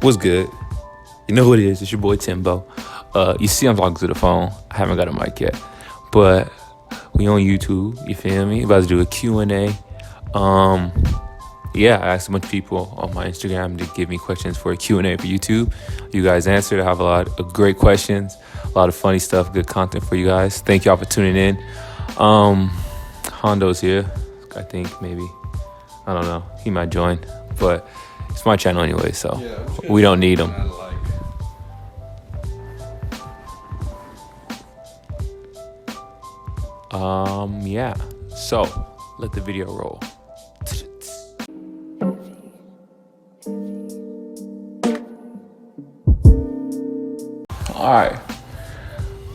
What's good? You know who it is. It's your boy Timbo. You see I'm talking to the phone. I haven't got a mic yet. But we on YouTube, you feel me? About to do a Q&A. Yeah, I asked a bunch of people on my Instagram to give me questions for a Q&A for YouTube. You guys answered. I have a lot of great questions, a lot of funny stuff, good content for you guys. Thank y'all for tuning in. Hondos here. I think maybe. I don't know. He might join. But it's my channel anyway, so we don't need him. Yeah. So, let the video roll. All right.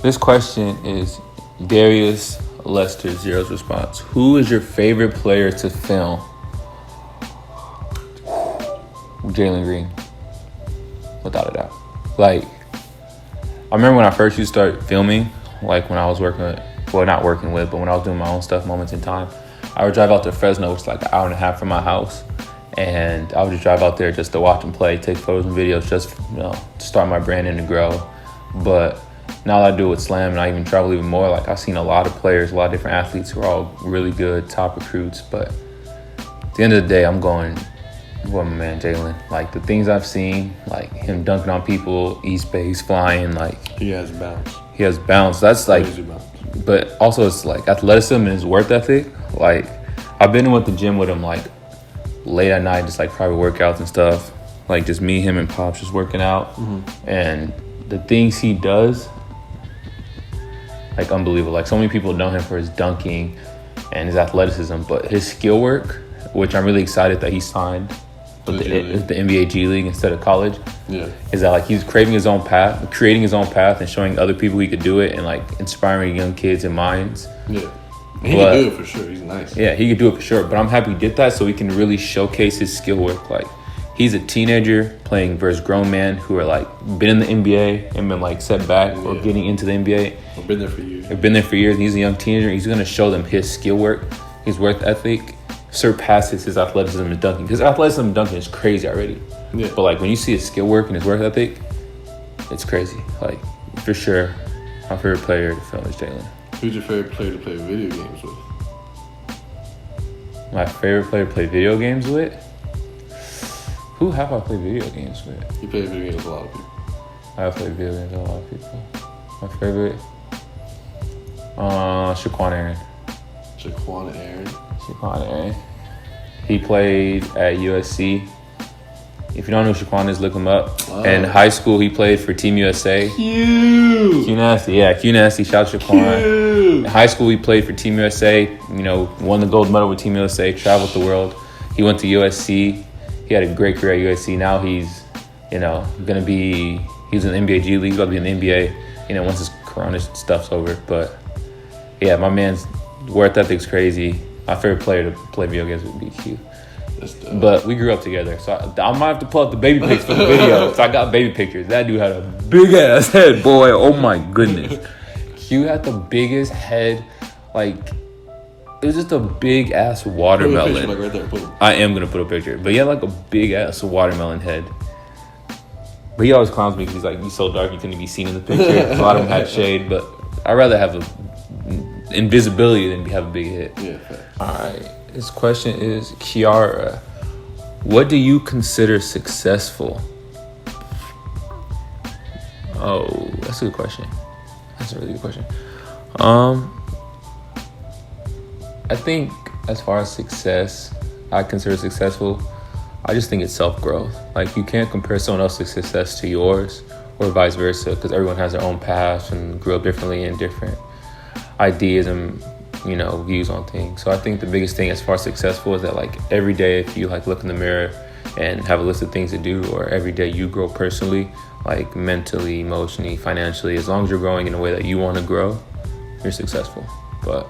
This question is Darius Lester Zero's response. Who is your favorite player to film? Jalen Green, without a doubt. Like, I remember when I first used to start filming, like when I was working, well, not working with, but when I was doing my own stuff, moments in time, I would drive out to Fresno, which is like an hour and a half from my house, and I would just drive out there just to watch him play, take photos and videos, just to start my brand and to grow. But now that I do it with Slam and I even travel even more, like I've seen a lot of players, a lot of different athletes who are all really good, top recruits, but at the end of the day, I'm going with my man Jalen. Like the things I've seen, like him dunking on people, East Base flying, like he has bounce. He has bounce. That's like, but also it's like athleticism and his work ethic. Like I've been in with the gym with him like late at night, just like private workouts and stuff. Like just me, him, and Pops just working out, and the things he does, like unbelievable. Like so many people know him for his dunking and his athleticism, but his skill work, which I'm really excited that he signed with the NBA G League instead of college. Yeah, is that like he's creating his own path, and showing other people he could do it, and like inspiring young kids and minds. Yeah, he can do it for sure. He's nice. Yeah, he could do it for sure. But I'm happy he did that so he can really showcase his skill work. Like he's a teenager playing versus grown men who are like been in the NBA and been like set back or getting into the NBA. I've been there for years. They've been there for years. And he's a young teenager. He's gonna show them his skill work, his work ethic surpasses his athleticism and dunking. His athleticism and dunking is crazy already. Yeah. But like when you see his skill work and his work ethic, it's crazy. Like for sure, my favorite player to film is Jalen. Who's your favorite player to play video games with? My favorite player to play video games with? Who have I played video games with? You play video games with a lot of people. I have played video games with a lot of people. My favorite? Shaquan Aaron. Shaquan Aaron. He played at USC. If you don't know who Shaquan is, look him up. Wow. In high school, he played for Team USA. Q Nasty. Yeah, Q Nasty. Shout out Shaquan. In high school, he played for Team USA. You know, won the gold medal with Team USA. Traveled the world. He went to USC. He had a great career at USC. Now he's, gonna be. He's in the NBA G League. He's about to be in the NBA. Once this Corona stuff's over. But yeah, my man's work ethic's crazy. My favorite player to play video games would be Q. But we grew up together, so I might have to pull up the baby pics for the video. So I got baby pictures. That dude had a big ass head, boy. Oh my goodness. Q had the biggest head, like it was just a big ass watermelon. Put a picture, like, right there. I am gonna put a picture, but he had like a big ass watermelon head. But he always clowns me because he's like, he's so dark you couldn't be seen in the picture. A lot of them had shade, but I'd rather have a invisibility than have a big hit. Yeah. All right. This question is Kiara. What do you consider successful? Oh, that's a good question. That's a really good question. I think as far as success, I consider successful. I just think it's self-growth. Like you can't compare someone else's success to yours or vice versa because everyone has their own path and grew up differently and different ideas and views on things. So I think the biggest thing as far as successful is that like every day if you like look in the mirror and have a list of things to do, or every day you grow personally, like mentally, emotionally, financially, as long as you're growing in a way that you want to grow, you're successful. But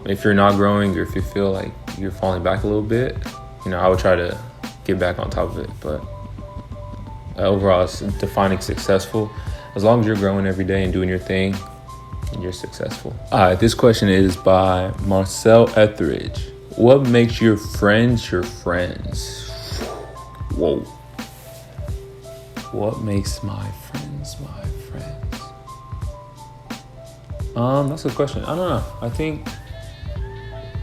if you're not growing or if you feel like you're falling back a little bit, I would try to get back on top of it. But overall, it's defining successful. As long as you're growing every day and doing your thing, you're successful. All right, this question is by Marcel Etheridge. What makes your friends your friends? Whoa. What makes my friends my friends? That's a good question. I don't know. I think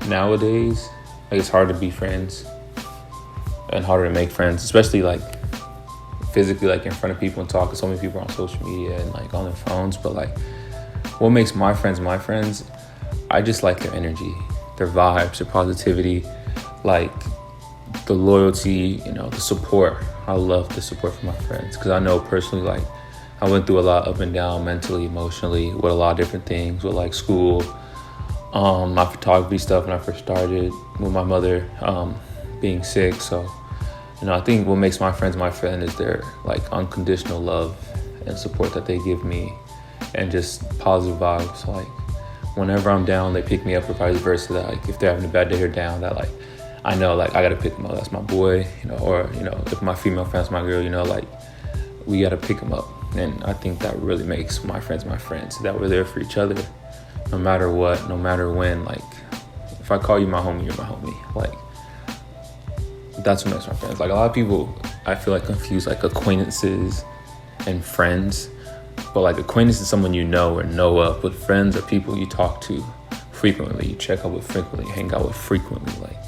nowadays, like, it's hard to be friends and harder to make friends, especially like physically, like in front of people and talk. So many people are on social media and like on their phones. But like, what makes my friends my friends? I just like their energy, their vibes, their positivity, like the loyalty, the support. I love the support from my friends because I know personally, like, I went through a lot up and down mentally, emotionally, with a lot of different things, with like school, my photography stuff when I first started, with my mother being sick. So, I think what makes my friends my friend is their like unconditional love and support that they give me, and just positive vibes. Like, whenever I'm down, they pick me up, or vice versa. That like, if they're having a bad day or down, that like, I know like I gotta pick them up. That's my boy, or if my female friend's my girl, like, we gotta pick them up. And I think that really makes my friends my friends. That we're there for each other, no matter what, no matter when. Like, if I call you my homie, you're my homie. Like, that's what makes my friends. Like, a lot of people, I feel like, confuse like acquaintances and friends. But like, acquaintance is someone you know or know of, but friends are people you talk to frequently, you check out with frequently, you hang out with frequently. Like,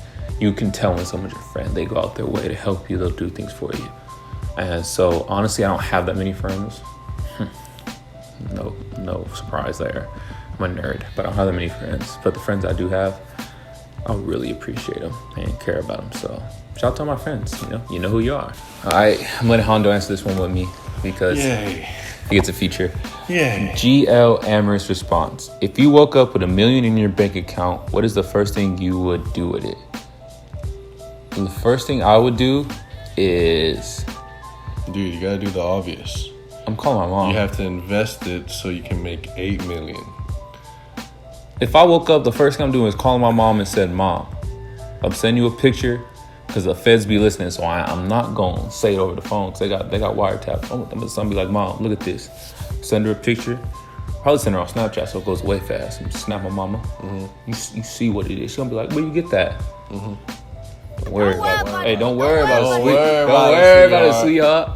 you can tell when someone's your friend. They go out their way to help you. They'll do things for you. And so, honestly, I don't have that many friends. No surprise there. I'm a nerd, but I don't have that many friends. But the friends I do have, I really appreciate them and care about them. So, shout out to all my friends. You know who you are. All right, I'm letting Hondo answer this one with me because he gets a feature. Yeah. GL Amorous response: if you woke up with $1 million in your bank account, what is the first thing you would do with it? And the first thing I would do is... Dude, you gotta do the obvious. I'm calling my mom. You have to invest it so you can make $8 million. If I woke up, the first thing I'm doing is calling my mom and said, Mom, I'm sending you a picture because the feds be listening, so I'm not going to say it over the phone because they got wiretap. I'm gonna be like, Mom, look at this. Send her a picture. Probably send her on Snapchat so it goes way fast. And snap my mama. Mm-hmm. You see what it is. She's going to be like, where you get that? Mm-hmm. Don't worry about it. Hey, don't worry about it, sweetheart. Don't worry about it, sweetheart.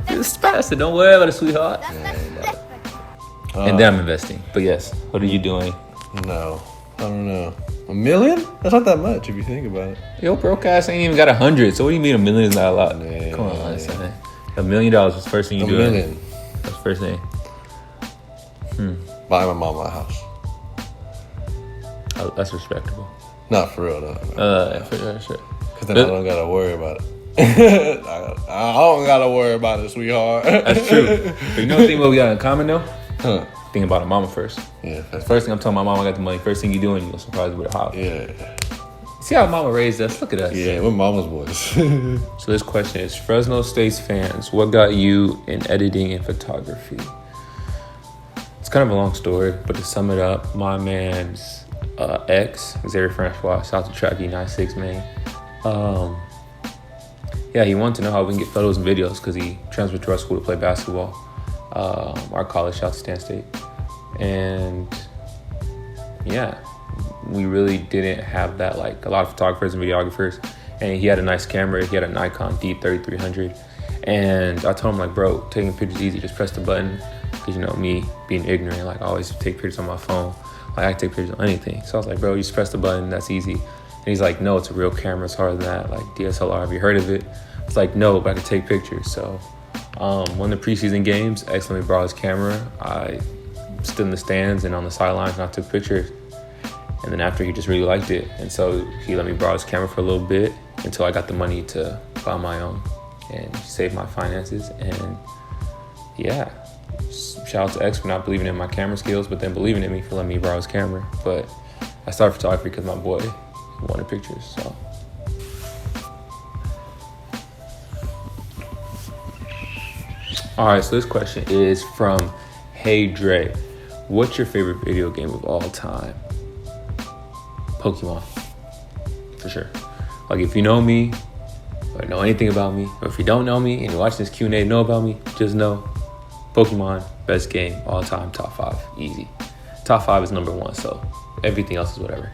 It's fast. Don't worry about it, sweetheart. And then I'm investing. But yes, what are you doing? No, I don't know. $1 million? That's not that much if you think about it. Yo, broke ass ain't even got 100. So what do you mean $1 million is not a lot? Yeah, come on, son. $1 million was the first thing you do. $1 million. That's the first thing. Buy my mom a house. Oh, that's respectable. Not for real, no. For sure. Because then I don't got to worry about it. I don't got to worry about it, sweetheart. That's true. But you know the thing what we got in common, though? Huh. Thinking about a mama first. Yeah. The first thing I'm telling my mom I got the money. First thing you doing, you gonna surprise me with a house. Yeah. See how mama raised us? Look at us. Yeah, we're mama's boys. So this question is, Fresno State's fans, what got you in editing and photography? It's kind of a long story, but to sum it up, my man's ex, Xavier Francois, South to Track E96, man. He wanted to know how we can get photos and videos because he transferred to our school to play basketball. Our college, shout to Stan State. And we really didn't have that, like a lot of photographers and videographers. And he had a nice camera. He had a Nikon D3300. And I told him, like, bro, taking pictures easy. Just press the button. Because, me being ignorant, like, I always take pictures on my phone. Like, I can take pictures on anything. So I was like, bro, you just press the button. That's easy. And he's like, no, it's a real camera. It's harder than that. Like, DSLR, have you heard of it? It's like, no, but I can take pictures. So one of the preseason games, X let me borrow his camera. I stood in the stands and on the sidelines, and I took pictures. And then after, he just really liked it. And so he let me borrow his camera for a little bit until I got the money to buy my own and save my finances. And shout out to X for not believing in my camera skills, but then believing in me for letting me borrow his camera. But I started photography because my boy wanted pictures. So all right, so this question is from Hey Dre. What's your favorite video game of all time? Pokemon, for sure. Like, if you know me or know anything about me, or if you don't know me and you watch this Q&A know about me, just know Pokemon, best game all time, top 5, easy. Top 5 is number 1, so everything else is whatever.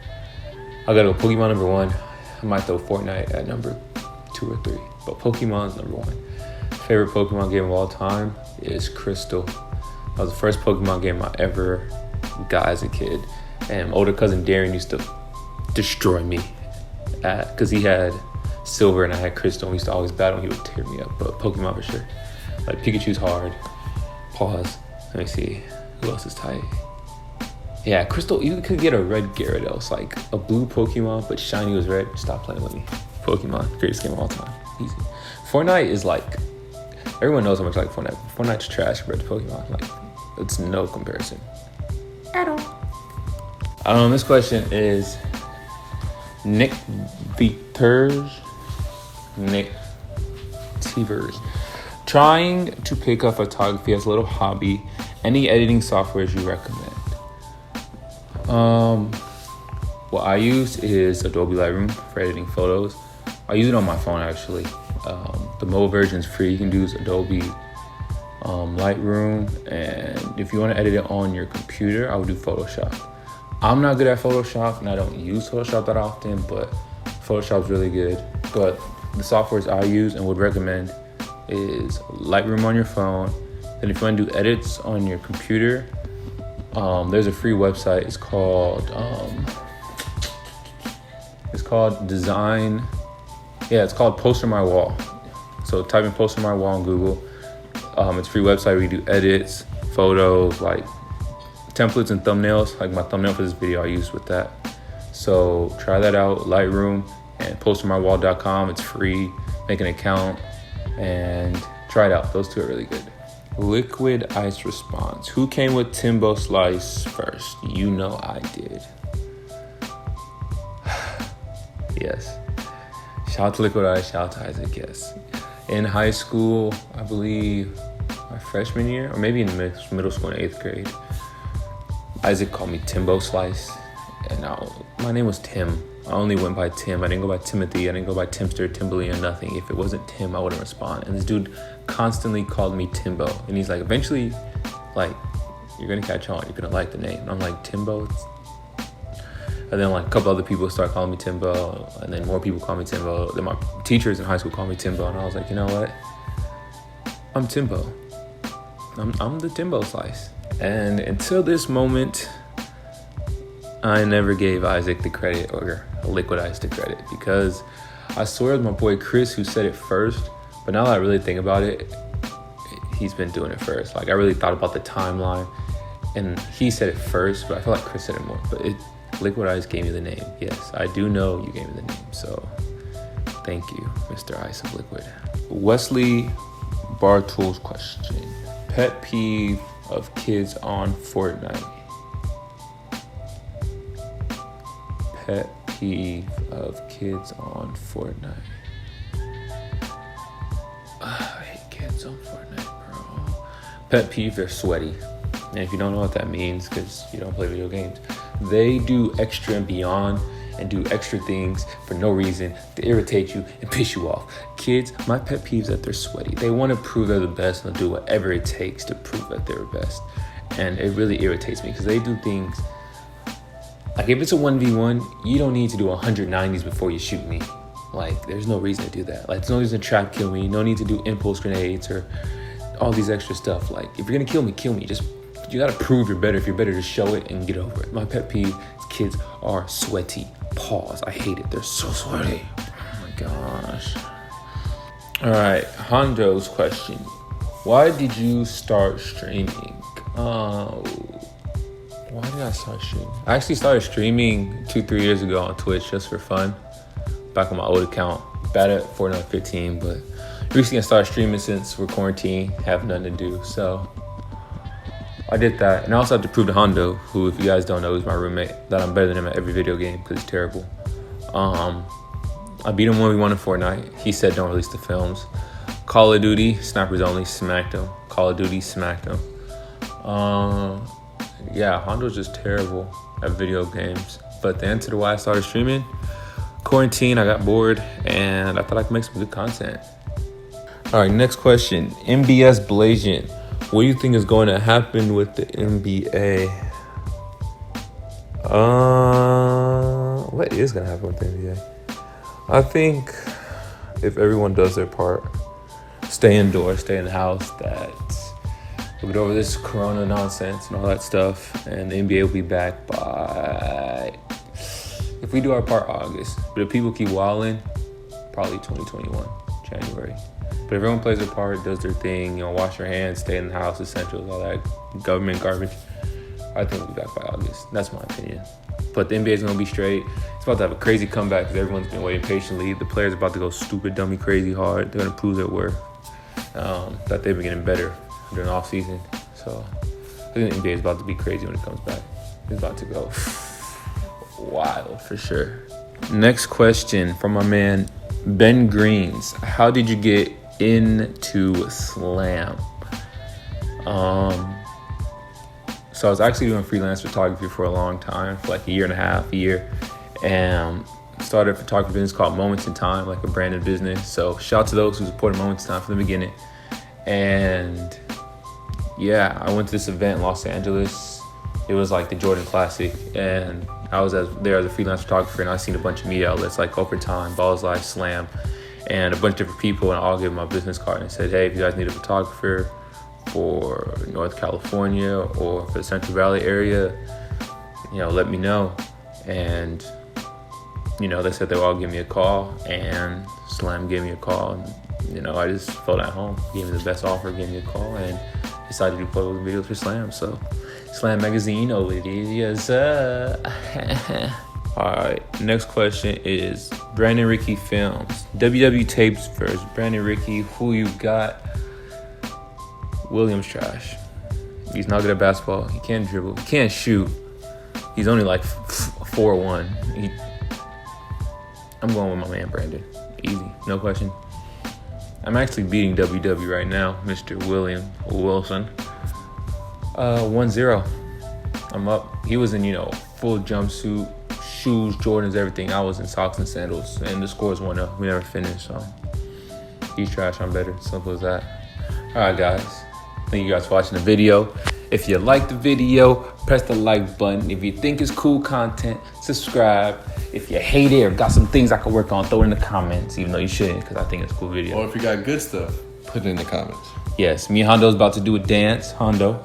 I gotta go Pokemon number 1. I might throw Fortnite at number 2 or 3. but Pokemon's number one. Favorite Pokemon game of all time is Crystal. That was the first Pokemon game I ever got as a kid. And my older cousin Darren used to destroy me because he had Silver and I had Crystal. And we used to always battle and he would tear me up. But Pokemon for sure. Like Pikachu's hard. Pause. Let me see. Who else is tight? Yeah, Crystal, you could get a red Gyarados, like a blue Pokemon, but shiny was red. Stop playing with me. Pokemon, greatest game of all time. Easy. Fortnite is like, everyone knows how much I like Fortnite. Fortnite's trash compared to Pokemon. Like, it's no comparison at all. This question is Nick Tevers. Trying to pick up photography as a little hobby. Any editing softwares you recommend? What I use is Adobe Lightroom for editing photos. I use it on my phone actually. The mobile version is free. You can use Adobe Lightroom, and if you want to edit it on your computer, I would do Photoshop. I'm not good at Photoshop and I don't use Photoshop that often, but Photoshop's really good. But the softwares I use and would recommend is Lightroom on your phone. Then if you want to do edits on your computer, there's a free website. It's called Design. Yeah, it's called Poster My Wall. So type in Poster My Wall on Google. It's a free website where you do edits, photos, like templates and thumbnails. Like my thumbnail for this video I used with that. So try that out, Lightroom and postermywall.com. It's free. Make an account and try it out. Those two are really good. Liquid Ice response. Who came with Timbo Slice first? You know I did. Yes. Shout out to Liquid Ice, shout out to Isaac, yes. In high school, I believe my freshman year, or maybe in middle school in 8th grade, Isaac called me Timbo Slice, and my name was Tim. I only went by Tim. I didn't go by Timothy. I didn't go by Timster, Timberly, or nothing. If it wasn't Tim, I wouldn't respond. And this dude constantly called me Timbo. And he's like, eventually, like, you're going to catch on. You're going to like the name. And I'm like, Timbo? And then, like, a couple other people start calling me Timbo. And then more people call me Timbo. Then my teachers in high school call me Timbo. And I was like, you know what? I'm Timbo. I'm the Timbo Slice. And until this moment, I never gave Isaac the credit or Liquid Ice the credit, because I swear it was my boy Chris who said it first. But now that I really think about it, he's been doing it first. Like, I really thought about the timeline, and he said it first, but I feel like Chris said it more. But Liquid Ice gave me the name. Yes, I do know you gave me the name. So thank you, Mr. Ice of Liquid. Wesley Bartol's question. Pet peeve of kids on Fortnite. Pet peeve of kids on Fortnite. I hate kids on Fortnite, bro. Pet peeve, they're sweaty. And if you don't know what that means, because you don't play video games, they do extra and beyond and do extra things for no reason to irritate you and piss you off. Kids, my pet peeve is that they're sweaty. They want to prove they're the best and they'll do whatever it takes to prove that they're best. And it really irritates me because they do things. Like, if it's a 1v1, you don't need to do 190s before you shoot me. Like, there's no reason to do that. Like, there's no reason to trap kill me. No need to do impulse grenades or all these extra stuff. Like, if you're gonna kill me, kill me. Just, you gotta prove you're better. If you're better, just show it and get over it. My pet peeve is kids are sweaty. Pause. I hate it. They're so sweaty. Oh my gosh. All right, Hondos question. Why did you start streaming? Why did I start streaming? I actually started streaming 2-3 years ago on Twitch just for fun. Back on my old account. Bad at Fortnite 15, but recently I started streaming since we're quarantined, have nothing to do. So I did that. And I also have to prove to Hondo, who, if you guys don't know, is my roommate, that I'm better than him at every video game because he's terrible. I beat him when we won in Fortnite. He said don't release the films. Call of Duty, snipers only, smacked him. Call of Duty, smacked him. Yeah, Hondo's just terrible at video games. But the answer to why I started streaming, quarantine, I got bored, and I thought I could make some good content. All right, next question. MBS Blasian. What do you think is going to happen with the NBA? What is going to happen with the NBA? I think if everyone does their part, stay indoors, stay in the house, that we'll get over this corona nonsense and all that stuff, and the NBA will be back by, if we do our part, August. But if people keep wilding, probably 2021, January. But if everyone plays their part, does their thing, wash your hands, stay in the house, essentials, all that government garbage, I think we'll be back by August. That's my opinion. But the NBA is going to be straight. It's about to have a crazy comeback because everyone's been waiting patiently. The players are about to go stupid, dummy, crazy hard. They're going to prove their worth, that they've been getting better during the offseason. So I think the NBA is about to be crazy when it comes back. It's about to go wild for sure. Next question from my man Ben Greens. How did you get into slam? So I was actually doing freelance photography for a long time, for like a year and a half, and started a photography business called Moments in Time, like a branded business. So shout out to those who supported Moments in Time from the beginning. And yeah, I went to this event in Los Angeles. It was like the Jordan Classic, and I was there as a freelance photographer, and I seen a bunch of media outlets like Overtime, Balls Live, Slam, and a bunch of different people, and I all gave them my business card and said, hey, if you guys need a photographer for North California or for the Central Valley area, let me know. And they said they would all give me a call, and Slam gave me a call, and I just felt at home. Gave me the best offer, gave me a call, and decided to do photos and videos for Slam. So Slam Magazine, oh it is, yes sir. Alright, next question is Brandon Rickey Films. WW Tapes versus Brandon Rickey. Who you got? Williams trash. He's not good at basketball. He can't dribble. He can't shoot. He's only like 4'1". I'm going with my man Brandon. Easy, no question. I'm actually beating WW right now, Mr. Wilson. 1-0. I'm up. He was in, full jumpsuit, shoes, Jordans, everything. I was in socks and sandals, and the score is 1-0. We never finished, so he's trash, I'm better. Simple as that. All right, guys. Thank you guys for watching the video. If you like the video, press the like button. If you think it's cool content, subscribe. If you hate it or got some things I could work on, throw it in the comments, even though you shouldn't, because I think it's a cool video. Or if you got good stuff, put it in the comments. Yes, me and Hondo's about to do a dance. Hondo.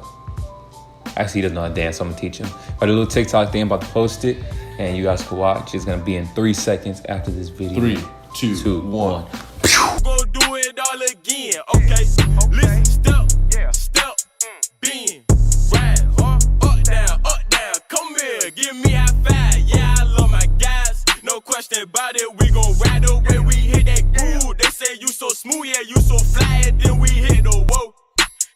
Actually, he doesn't know how to dance, so I'm going to teach him. I do a little TikTok thing, I'm about to post it, and you guys can watch. It's going to be in 3 seconds after this video. 3, 2, 1. Gonna do it all again, okay? Listen, step, bend, ride, up, down, come here, give me high five, yeah, I love my guys, no question about it, we gon' ride up when we hit that groove, they say you so smooth, yeah, you so fly, and then we hit the whoa,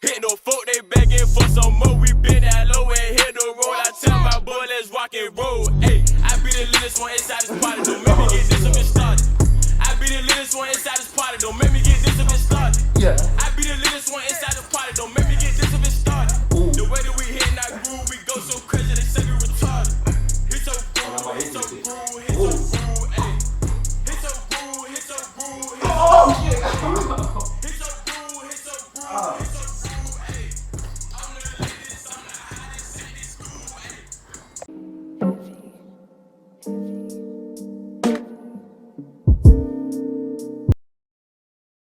hit no folk, they begging for some more, we been that low and hit the road, I tell my boy, let's rock and roll, ayy, I be the littlest one inside this party, don't make me get this up and started. I be the littlest one inside this party, don't make me get this up and started. Yeah. I be the littlest one inside the party.